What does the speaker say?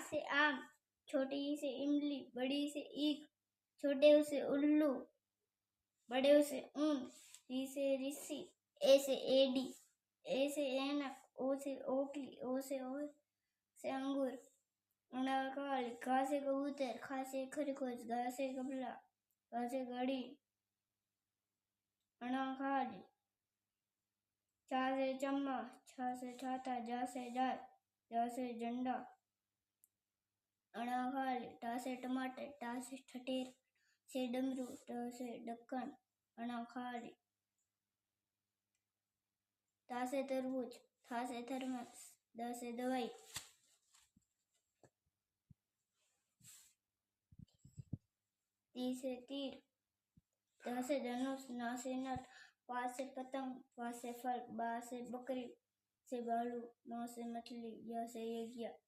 से आम, छोटी से इमली, बड़ी से ईख, छोटे से उल्लू, बड़े से ऊन, री से ऋषि, ए से एडी, ए से ऐनक, ओ से ओखली, ओ से अंगूर, अनारकली, घा से कबूतर, खा से खरगोश, गा से गबला, घा से घड़ी, अनाखाली, चा से चम्मा, छा से छाता, जा से जाल, जा से झंडा, अनाखाली, टा से टमाटर, टा से ठठेर, से डमरू, ट से ढक्कन, अनाखाली, ता से तरबूज, था से थर्मस, द से दवाई, ती से तीर, ध से धनुष, ना से नट, पा से पतंग, फा से फल, बा से बकरी, से भालू, नौ से मछली, या से यज्ञ।